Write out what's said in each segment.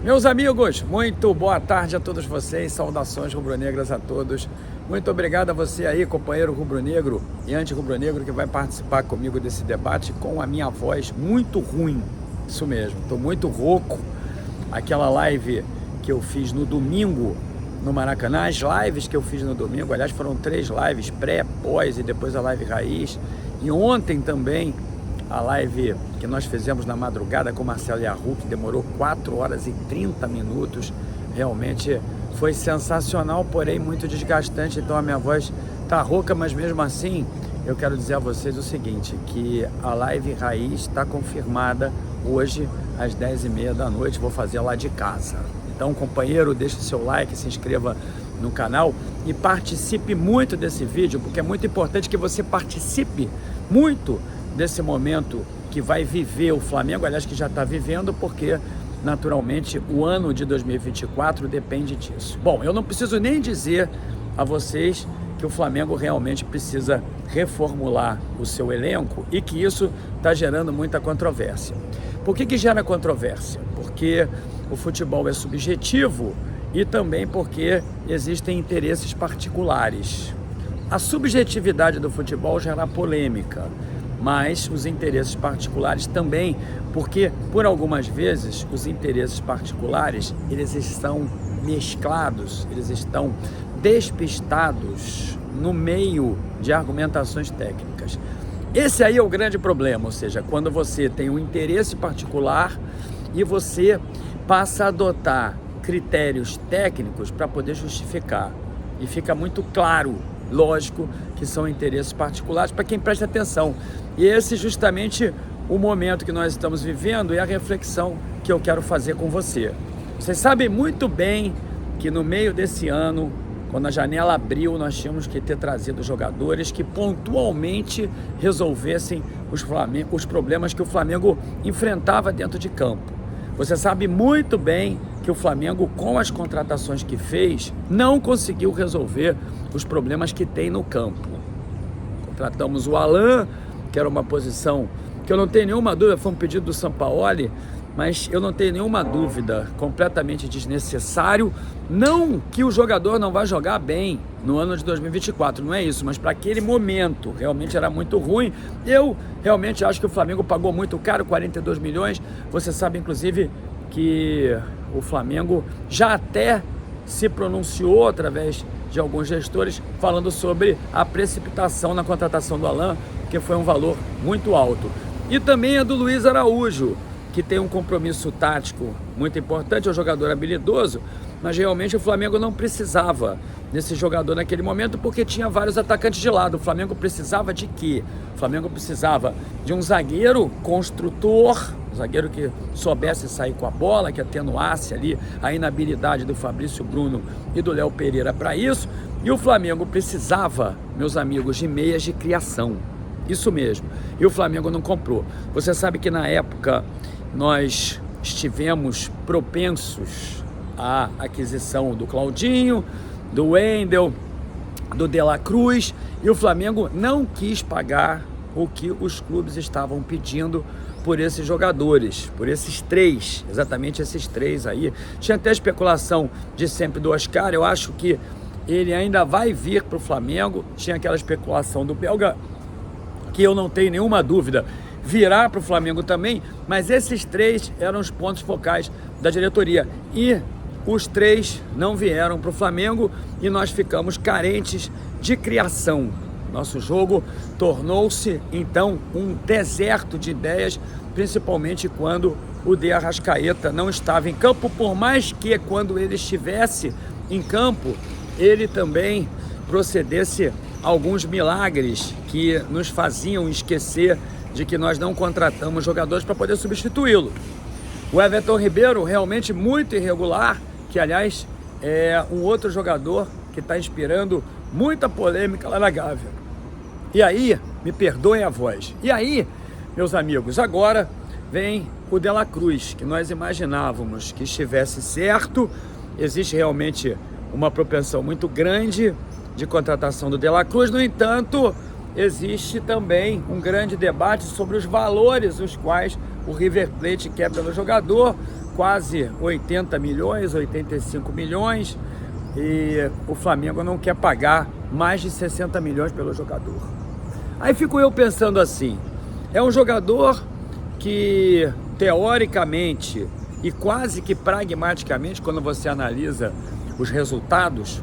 Meus amigos, muito boa tarde a todos vocês, saudações rubro-negras a todos. Muito obrigado a você aí, companheiro rubro-negro e anti-rubro-negro, que vai participar comigo desse debate com a minha voz muito ruim. Isso mesmo, estou muito rouco. Aquela live que eu fiz no domingo no Maracanã, as lives que eu fiz no domingo, aliás, foram 3 lives, pré, pós e depois a live raiz. E ontem também a live que nós fizemos na madrugada com o Marcelo Yahoo, que demorou 4 horas e 30 minutos, realmente foi sensacional, porém muito desgastante, então a minha voz tá rouca, mas mesmo assim eu quero dizer a vocês o seguinte, que a live raiz está confirmada hoje às 10h30 da noite, vou fazer lá de casa. Então, companheiro, deixe seu like, se inscreva no canal e participe muito desse vídeo, porque é muito importante que você participe muito desse momento que vai viver o Flamengo, aliás, que já está vivendo, porque naturalmente o ano de 2024 depende disso. Bom, eu não preciso nem dizer a vocês que o Flamengo realmente precisa reformular o seu elenco e que isso está gerando muita controvérsia. Por que gera controvérsia? Porque o futebol é subjetivo e também porque existem interesses particulares. A subjetividade do futebol gera polêmica, mas os interesses particulares também, porque por algumas vezes os interesses particulares eles estão mesclados, eles estão despistados no meio de argumentações técnicas. Esse aí é o grande problema, ou seja, quando você tem um interesse particular e você passa a adotar critérios técnicos para poder justificar. E fica muito claro, lógico, que são interesses particulares para quem presta atenção. E esse é justamente o momento que nós estamos vivendo e a reflexão que eu quero fazer com você. Vocês sabem muito bem que no meio desse ano, quando a janela abriu, nós tínhamos que ter trazido jogadores que pontualmente resolvessem os problemas que o Flamengo enfrentava dentro de campo. Você sabe muito bem que o Flamengo, com as contratações que fez, não conseguiu resolver os problemas que tem no campo. Contratamos o Alan, que era uma posição que eu não tenho nenhuma dúvida, foi um pedido do Sampaoli, mas eu não tenho nenhuma dúvida, completamente desnecessário. Não que o jogador não vai jogar bem no ano de 2024, não é isso, mas para aquele momento realmente era muito ruim. Eu realmente acho que o Flamengo pagou muito caro, 42 milhões. Você sabe, inclusive, que o Flamengo já até se pronunciou através de alguns gestores falando sobre a precipitação na contratação do Alan, que foi um valor muito alto. E também a do Luiz Araújo, que tem um compromisso tático muito importante, é um jogador habilidoso, mas realmente o Flamengo não precisava desse jogador naquele momento porque tinha vários atacantes de lado. O Flamengo precisava de quê? O Flamengo precisava de um zagueiro construtor, um zagueiro que soubesse sair com a bola, que atenuasse ali a inabilidade do Fabrício Bruno e do Léo Pereira para isso. E o Flamengo precisava, meus amigos, de meias de criação. Isso mesmo. E o Flamengo não comprou. Você sabe que na época nós estivemos propensos à aquisição do Claudinho, do Wendel, do De La Cruz, e o Flamengo não quis pagar o que os clubes estavam pedindo por esses jogadores, por esses 3, exatamente esses 3 aí. Tinha até especulação de sempre do Oscar, eu acho que ele ainda vai vir para o Flamengo. Tinha aquela especulação do belga, que eu não tenho nenhuma dúvida, virá para o Flamengo também, mas esses 3 eram os pontos focais da diretoria. E os 3 não vieram para o Flamengo e nós ficamos carentes de criação. Nosso jogo tornou-se, então, um deserto de ideias, principalmente quando o De Arrascaeta não estava em campo, por mais que quando ele estivesse em campo, ele também procedesse alguns milagres que nos faziam esquecer de que nós não contratamos jogadores para poder substituí-lo. O Everton Ribeiro realmente muito irregular, que aliás é um outro jogador que está inspirando muita polêmica lá na Gávea. E aí, me perdoem a voz, e aí, meus amigos, agora vem o De La Cruz, que nós imaginávamos que estivesse certo. Existe realmente uma propensão muito grande de contratação do De La Cruz. No entanto, existe também um grande debate sobre os valores os quais o River Plate quer pelo jogador, quase 80 milhões, 85 milhões, e o Flamengo não quer pagar mais de 60 milhões pelo jogador. Aí fico eu pensando assim, é um jogador que teoricamente e quase que pragmaticamente, quando você analisa os resultados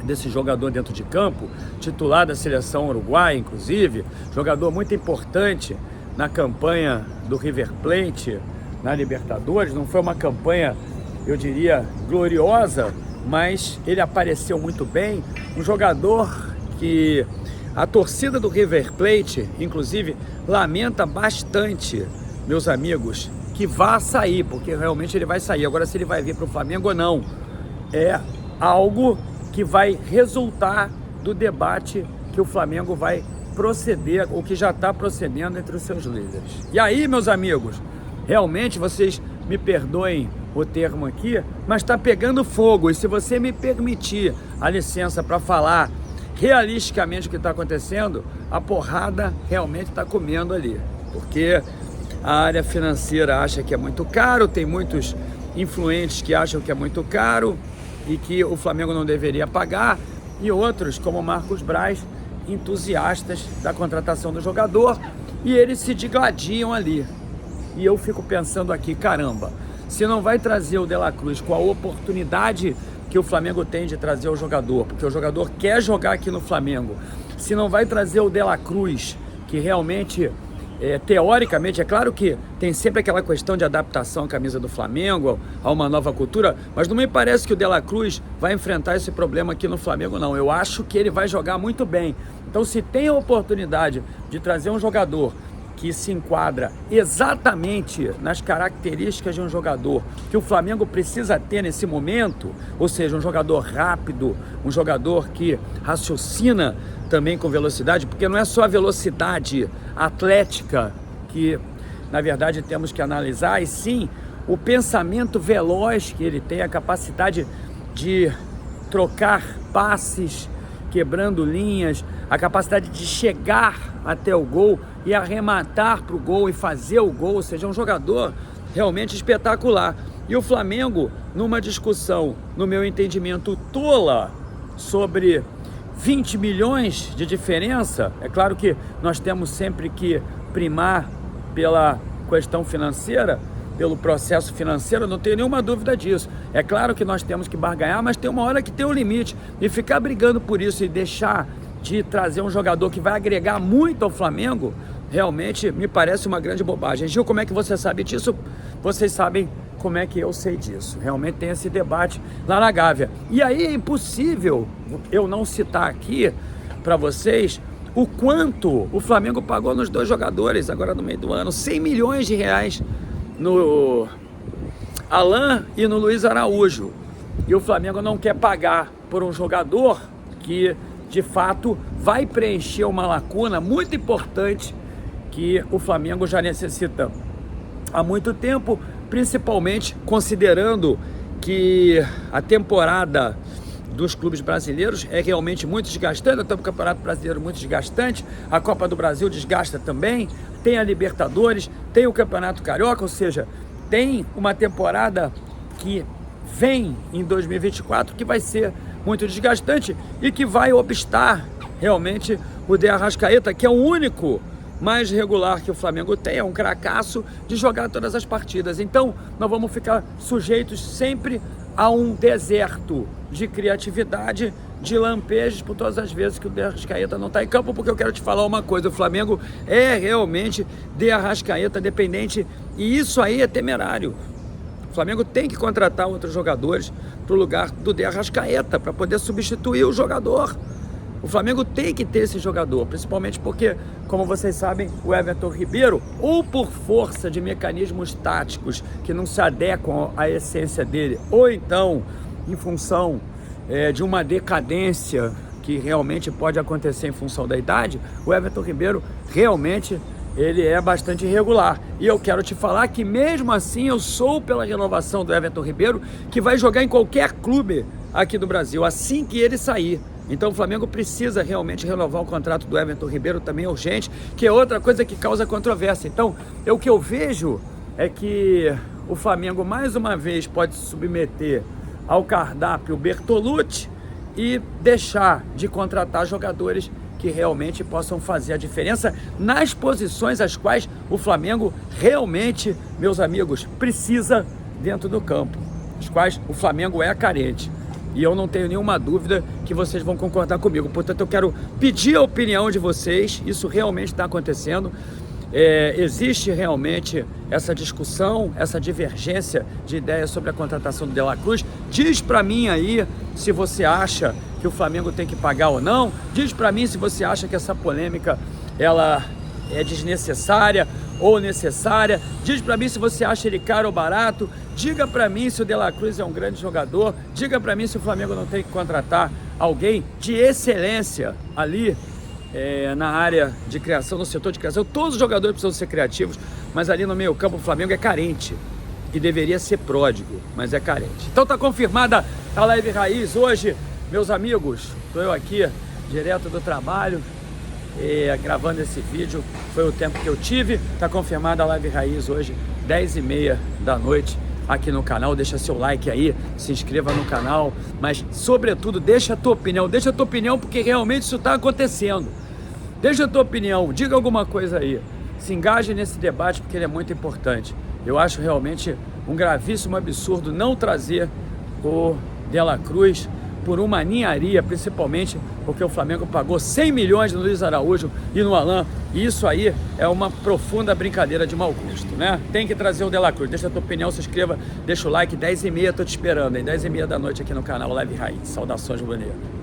desse jogador dentro de campo, titular da seleção uruguaia, inclusive, jogador muito importante na campanha do River Plate na Libertadores. Não foi uma campanha, eu diria, gloriosa, mas ele apareceu muito bem. Um jogador que a torcida do River Plate, inclusive, lamenta bastante, meus amigos, que vá sair, porque realmente ele vai sair. Agora, se ele vai vir para o Flamengo ou não, é algo que vai resultar do debate que o Flamengo vai proceder, ou que já está procedendo entre os seus líderes. E aí, meus amigos, realmente vocês me perdoem o termo aqui, mas está pegando fogo. E se você me permitir a licença para falar realisticamente o que está acontecendo, a porrada realmente está comendo ali, porque a área financeira acha que é muito caro, tem muitos influentes que acham que é muito caro e que o Flamengo não deveria pagar, e outros, como Marcos Braz, entusiastas da contratação do jogador, e eles se digladiam ali. E eu fico pensando aqui, caramba, se não vai trazer o De La Cruz com a oportunidade que o Flamengo tem de trazer o jogador, porque o jogador quer jogar aqui no Flamengo, se não vai trazer o De La Cruz, que realmente, teoricamente, é claro que tem sempre aquela questão de adaptação à camisa do Flamengo, a uma nova cultura, mas não me parece que o De La Cruz vai enfrentar esse problema aqui no Flamengo, não. Eu acho que ele vai jogar muito bem. Então, se tem a oportunidade de trazer um jogador que se enquadra exatamente nas características de um jogador que o Flamengo precisa ter nesse momento, ou seja, um jogador rápido, um jogador que raciocina também com velocidade, porque não é só a velocidade atlética que, na verdade, temos que analisar, e sim o pensamento veloz que ele tem, a capacidade de trocar passes, quebrando linhas, a capacidade de chegar até o gol e arrematar para o gol e fazer o gol, ou seja, é um jogador realmente espetacular. E o Flamengo, numa discussão, no meu entendimento, tola sobre 20 milhões de diferença, é claro que nós temos sempre que primar pela questão financeira, pelo processo financeiro, não tenho nenhuma dúvida disso. É claro que nós temos que barganhar, mas tem uma hora que tem um limite, e ficar brigando por isso e deixar de trazer um jogador que vai agregar muito ao Flamengo, realmente me parece uma grande bobagem. Gil, como é que você sabe disso? Vocês sabem como é que eu sei disso. Realmente tem esse debate lá na Gávea. E aí é impossível eu não citar aqui para vocês o quanto o Flamengo pagou nos dois jogadores agora no meio do ano. 100 milhões de reais no Alan e no Luiz Araújo. E o Flamengo não quer pagar por um jogador que, de fato, vai preencher uma lacuna muito importante que o Flamengo já necessita há muito tempo, principalmente considerando que a temporada dos clubes brasileiros é realmente muito desgastante. Até o Campeonato Brasileiro muito desgastante, a Copa do Brasil desgasta também, tem a Libertadores, tem o Campeonato Carioca, ou seja, tem uma temporada que vem em 2024 que vai ser muito desgastante e que vai obstar realmente o De Arrascaeta, que é o único mais regular que o Flamengo tem, é um cracaço de jogar todas as partidas. Então nós vamos ficar sujeitos sempre a um deserto de criatividade, de lampejos por todas as vezes que o De Arrascaeta não está em campo, porque eu quero te falar uma coisa, o Flamengo é realmente De Arrascaeta dependente, e isso aí é temerário. O Flamengo tem que contratar outros jogadores para o lugar do De Arrascaeta, para poder substituir o jogador. O Flamengo tem que ter esse jogador, principalmente porque, como vocês sabem, o Everton Ribeiro, ou por força de mecanismos táticos que não se adequam à essência dele, ou então em função de uma decadência que realmente pode acontecer em função da idade, o Everton Ribeiro realmente ele é bastante irregular. E eu quero te falar que mesmo assim eu sou pela renovação do Everton Ribeiro, que vai jogar em qualquer clube aqui do Brasil, assim que ele sair. Então o Flamengo precisa realmente renovar o contrato do Everton Ribeiro, também urgente, que é outra coisa que causa controvérsia. Então, o que eu vejo é que o Flamengo mais uma vez pode se submeter ao cardápio Bertolucci e deixar de contratar jogadores que realmente possam fazer a diferença nas posições às quais o Flamengo realmente, meus amigos, precisa dentro do campo, as quais o Flamengo é carente. E eu não tenho nenhuma dúvida que vocês vão concordar comigo. Portanto, eu quero pedir a opinião de vocês. Isso realmente está acontecendo. Existe realmente essa discussão, essa divergência de ideias sobre a contratação do De La Cruz. Diz para mim aí se você acha que o Flamengo tem que pagar ou não. Diz para mim se você acha que essa polêmica ela é desnecessária ou necessária. Diz para mim se você acha ele caro ou barato. Diga para mim se o De La Cruz é um grande jogador. Diga para mim se o Flamengo não tem que contratar alguém de excelência ali na área de criação, no setor de criação. Todos os jogadores precisam ser criativos, mas ali no meio campo o Flamengo é carente e deveria ser pródigo, mas é carente. Então tá confirmada a Live Raiz hoje, meus amigos. Estou eu aqui direto do trabalho gravando esse vídeo, foi o tempo que eu tive. Tá confirmada a Live Raiz hoje, 10h30 da noite, aqui no canal. Deixa seu like aí, se inscreva no canal, mas sobretudo deixa a tua opinião, porque realmente isso está acontecendo. Deixa a tua opinião, diga alguma coisa aí, se engaje nesse debate porque ele é muito importante. Eu acho realmente um gravíssimo absurdo não trazer o De La Cruz por uma ninharia, principalmente porque o Flamengo pagou 100 milhões no Luiz Araújo e no Alan, e isso aí é uma profunda brincadeira de mau gosto, né? Tem que trazer o De La Cruz. Deixa a tua opinião, se inscreva, deixa o like, 10h30, tô te esperando, hein? 10h30 da noite aqui no canal Live Raiz. Saudações, rubro-negro.